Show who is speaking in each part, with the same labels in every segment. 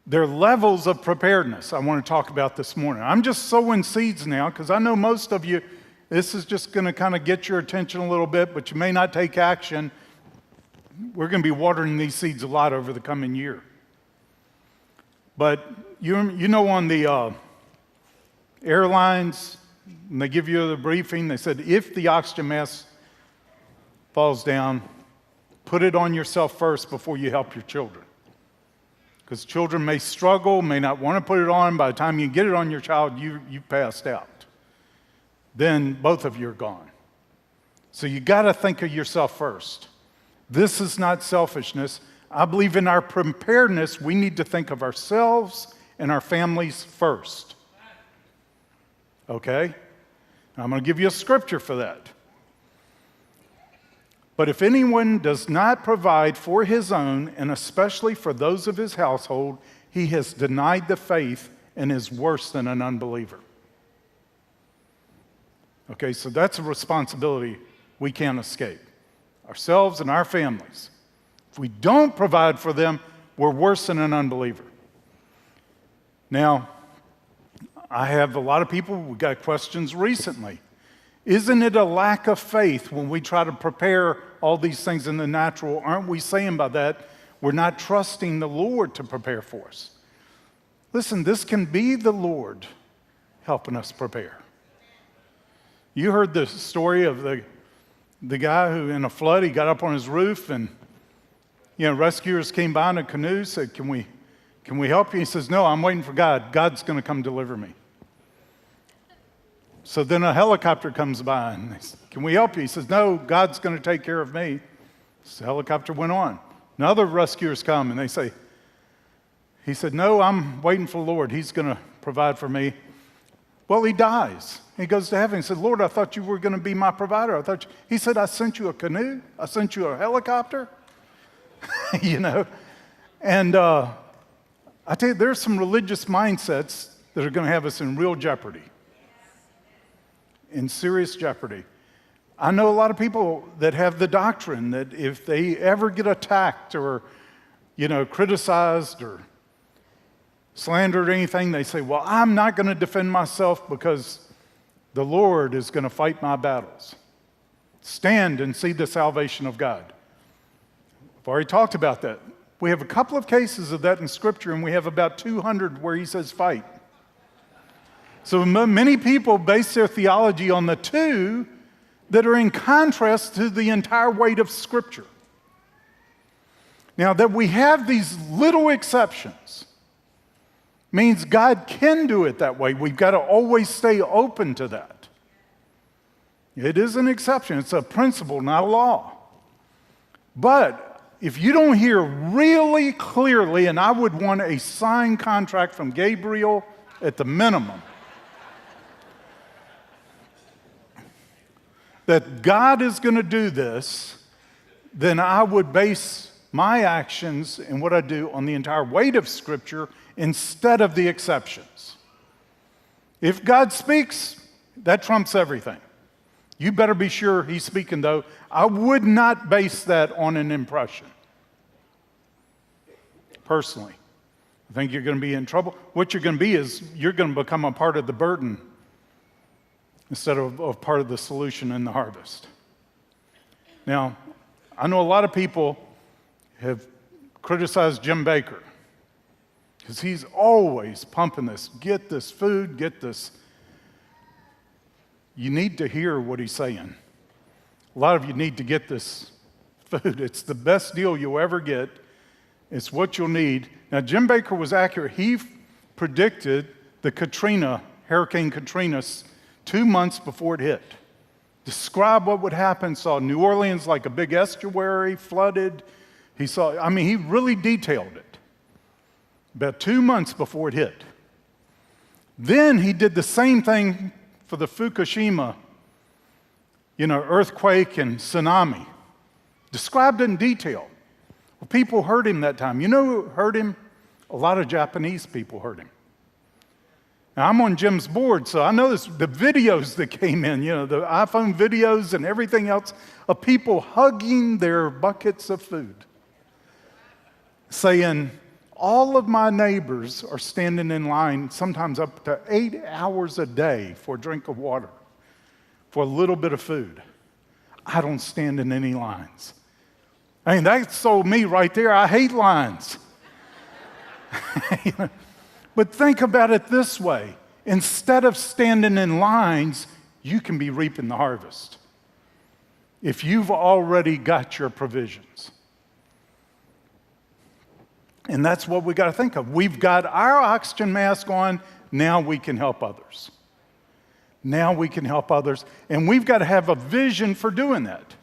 Speaker 1: There are levels of preparedness I want to talk about this morning. I'm just sowing seeds now because I know most of you, this is just going to kind of get your attention a little bit, but you may not take action. We're going to be watering these seeds a lot over the coming year. But you know on the airlines, when they give you the briefing, they said if the oxygen mask falls down, put it on yourself first before you help your children. Because children may struggle, may not want to put it on. By the time you get it on your child, you've passed out. Then both of you are gone. So you got to think of yourself first. This is not selfishness. I believe in our preparedness, we need to think of ourselves and our families first. Okay? I'm going to give you a scripture for that. But if anyone does not provide for his own, and especially for those of his household, he has denied the faith and is worse than an unbeliever. Okay, so that's a responsibility we can't escape. Ourselves and our families. If we don't provide for them, we're worse than an unbeliever. Now, I have a lot of people, we got questions recently. Isn't it a lack of faith when we try to prepare all these things in the natural? Aren't we saying by that we're not trusting the Lord to prepare for us? Listen, this can be the Lord helping us prepare. You heard the story of the guy who in a flood, he got up on his roof and rescuers came by in a canoe, said, can we help you? He says, no, I'm waiting for God. God's going to come deliver me. So then a helicopter comes by and they say, can we help you? He says, no, God's going to take care of me. So the helicopter went on. Another rescuers come and they say, he said, no, I'm waiting for the Lord. He's going to provide for me. Well, he dies. He goes to heaven. He said, Lord, I thought you were going to be my provider. He said, I sent you a canoe. I sent you a helicopter. And I tell you, there's some religious mindsets that are going to have us in real jeopardy. In serious jeopardy. I know a lot of people that have the doctrine that if they ever get attacked or, criticized or slandered or anything, they say, well, I'm not going to defend myself because the Lord is going to fight my battles. Stand and see the salvation of God. I've already talked about that. We have a couple of cases of that in Scripture, and we have about 200 where he says fight. So many people base their theology on the two that are in contrast to the entire weight of Scripture. Now, that we have these little exceptions means God can do it that way. We've got to always stay open to that. It is an exception. It's a principle, not a law. But if you don't hear really clearly, and I would want a signed contract from Gabriel at the minimum, that God is going to do this, then I would base my actions and what I do on the entire weight of Scripture instead of the exceptions. If God speaks, that trumps everything. You better be sure he's speaking, though. I would not base that on an impression. Personally, I think you're going to be in trouble. What you're going to be is you're going to become a part of the burden instead of part of the solution in the harvest. Now, I know a lot of people have criticized Jim Bakker because he's always pumping this, get this food, get this. You need to hear what he's saying. A lot of you need to get this food. It's the best deal you'll ever get. It's what you'll need. Now, Jim Bakker was accurate. He predicted the Hurricane Katrina 2 months before it hit. Describe what would happen. Saw New Orleans like a big estuary, flooded. He really detailed it. About 2 months before it hit. Then he did the same thing for the Fukushima, earthquake and tsunami. Described it in detail. Well, people heard him that time. You know who heard him? A lot of Japanese people heard him. Now, I'm on Jim's board, so I know the videos that came in, the iPhone videos and everything else of people hugging their buckets of food, saying, all of my neighbors are standing in line sometimes up to 8 hours a day for a drink of water, for a little bit of food. I don't stand in any lines. I mean, that sold me right there. I hate lines. But think about it this way. Instead of standing in lines, you can be reaping the harvest if you've already got your provisions. And that's what we got to think of. We've got our oxygen mask on, now we can help others. Now we can help others, and we've got to have a vision for doing that.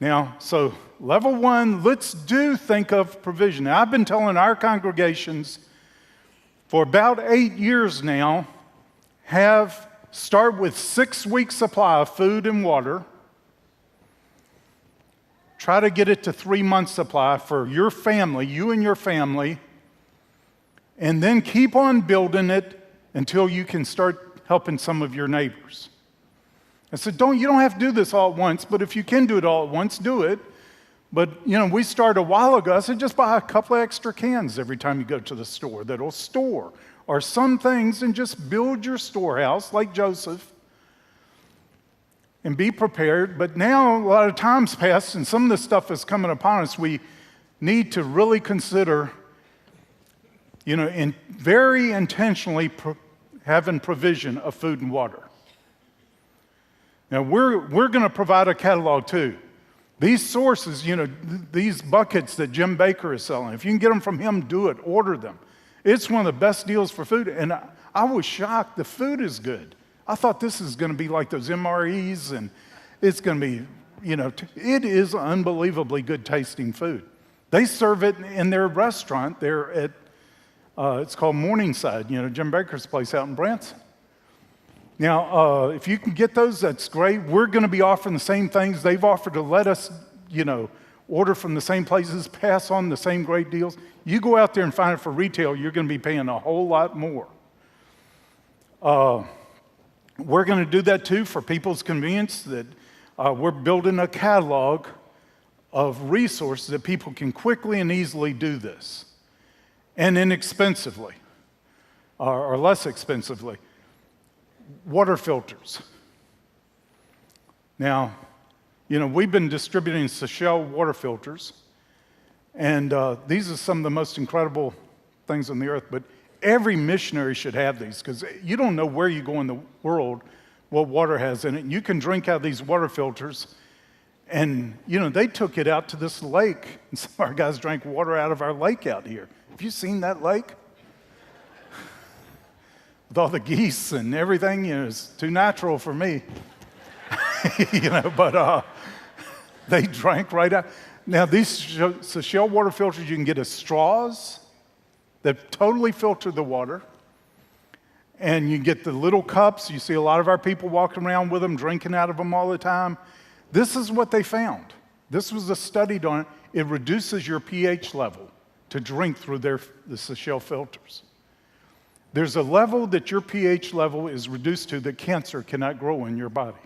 Speaker 1: Now, so level one, let's think of provision. Now, I've been telling our congregations for about 8 years now, start with 6 weeks supply of food and water. Try to get it to 3 months supply for your family, you and your family, and then keep on building it until you can start helping some of your neighbors. I said, you don't have to do this all at once, but if you can do it all at once, do it. But, we started a while ago. I said, just buy a couple of extra cans every time you go to the store that'll store, or some things, and just build your storehouse like Joseph and be prepared. But now a lot of time's passed, and some of the stuff is coming upon us. We need to really consider, very intentionally having provision of food and water. Now, we're going to provide a catalog too. These sources, these buckets that Jim Baker is selling, if you can get them from him, do it, order them. It's one of the best deals for food, and I was shocked. The food is good. I thought this is going to be like those MREs, and it's going to be, it is unbelievably good tasting food. They serve it in their restaurant there at, it's called MorningStar, Jim Baker's place out in Branson. Now, if you can get those, that's great. We're going to be offering the same things. They've offered to let us, order from the same places, pass on the same great deals. You go out there and find it for retail, you're going to be paying a whole lot more. We're going to do that too for people's convenience, that we're building a catalog of resources that people can quickly and easily do this, and inexpensively, or less expensively. Water filters. Now, we've been distributing Seychelles water filters, and these are some of the most incredible things on the earth, but every missionary should have these, because you don't know where you go in the world what water has in it. You can drink out of these water filters, and, they took it out to this lake, and some of our guys drank water out of our lake out here. Have you seen that lake? With all the geese and everything, it's too natural for me. But they drank right out. Now, these Seychelles water filters, you can get as straws that totally filter the water. And you get the little cups. You see a lot of our people walking around with them, drinking out of them all the time. This is what they found. This was a study on it. It reduces your pH level to drink through the Seychelles filters. There's a level that your pH level is reduced to that cancer cannot grow in your body.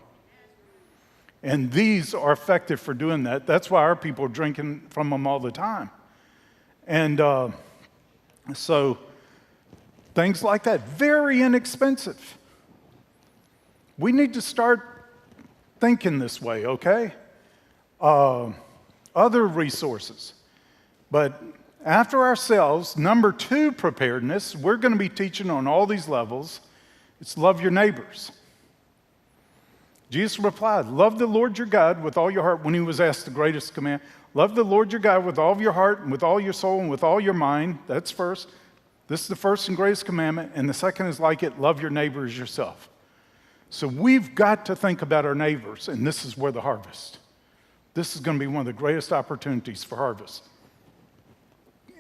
Speaker 1: And these are effective for doing that. That's why our people are drinking from them all the time. And so things like that, very inexpensive. We need to start thinking this way, okay? Other resources. But after ourselves, number 2, preparedness, we're going to be teaching on all these levels. It's love your neighbors. Jesus replied, love the Lord your God with all your heart, when he was asked the greatest command. Love the Lord your God with all of your heart and with all your soul and with all your mind. That's first. This is the first and greatest commandment. And the second is like it, love your neighbor as yourself. So we've got to think about our neighbors, and this is where the harvest. This is going to be one of the greatest opportunities for harvest.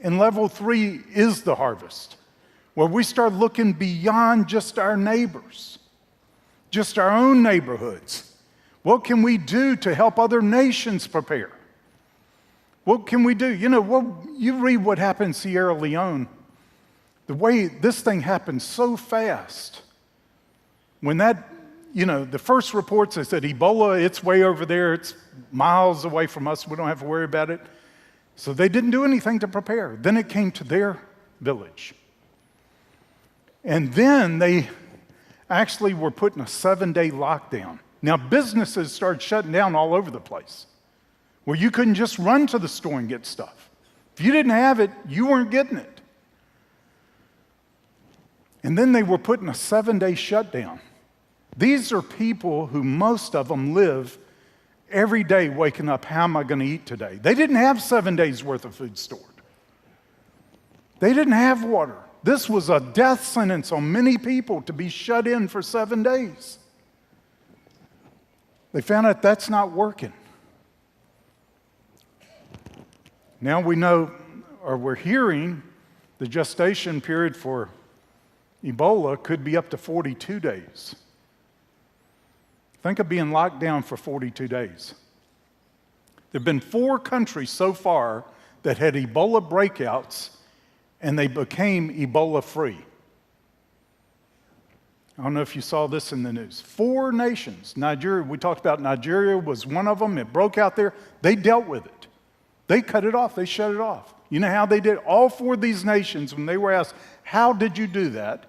Speaker 1: And level 3 is the harvest, where we start looking beyond just our neighbors, just our own neighborhoods. What can we do to help other nations prepare? What can we do? You read what happened in Sierra Leone. The way this thing happened so fast. When the first reports, they said Ebola, it's way over there. It's miles away from us. We don't have to worry about it. So they didn't do anything to prepare. Then it came to their village. And then they actually were put in a 7-day lockdown. Now, businesses started shutting down all over the place, where you couldn't just run to the store and get stuff. If you didn't have it, you weren't getting it. And then they were put in a 7-day shutdown. These are people who, most of them, live every day waking up, how am I going to eat today? They didn't have 7 days worth of food stored. They didn't have water. This was a death sentence on many people to be shut in for 7 days. They found out that's not working. Now we know, or we're hearing, the gestation period for Ebola could be up to 42 days. Think of being locked down for 42 days. There have been 4 countries so far that had Ebola breakouts, and they became Ebola-free. I don't know if you saw this in the news. 4 nations. Nigeria, we talked about Nigeria was one of them. It broke out there. They dealt with it. They cut it off. They shut it off. You know how they did? All 4 of these nations, when they were asked, how did you do that?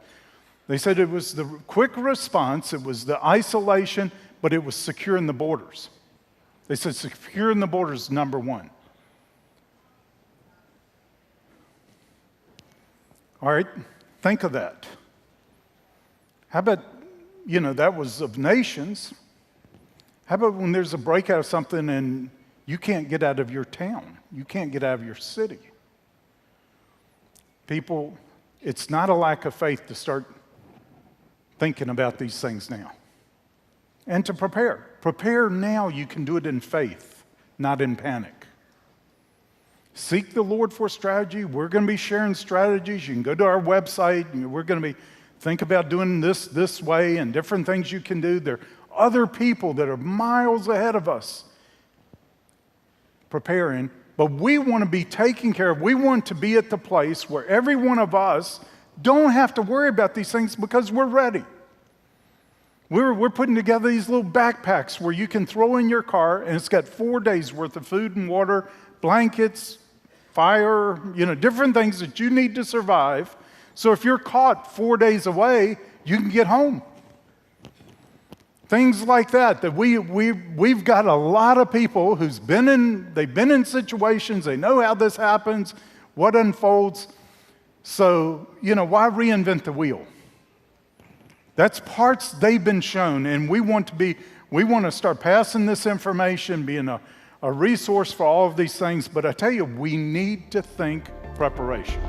Speaker 1: They said it was the quick response, it was the isolation, but it was securing the borders. They said securing the borders is number 1. All right, think of that. How about, that was of nations. How about when there's a breakout of something and you can't get out of your town? You can't get out of your city. People, it's not a lack of faith to start thinking about these things now. And to prepare. Prepare now, you can do it in faith, not in panic. Seek the Lord for strategy. We're going to be sharing strategies. You can go to our website. We're going to think about doing this way and different things you can do. There are other people that are miles ahead of us preparing, but we want to be taken care of. We want to be at the place where every one of us don't have to worry about these things because we're ready. We're putting together these little backpacks where you can throw in your car, and it's got 4 days worth of food and water, blankets, fire, different things that you need to survive. So if you're caught 4 days away, you can get home. Things like that we've got a lot of people they've been in situations, they know how this happens, what unfolds. So, why reinvent the wheel? That's parts they've been shown, and we want to start passing this information, being a resource for all of these things. But I tell you, we need to think preparation.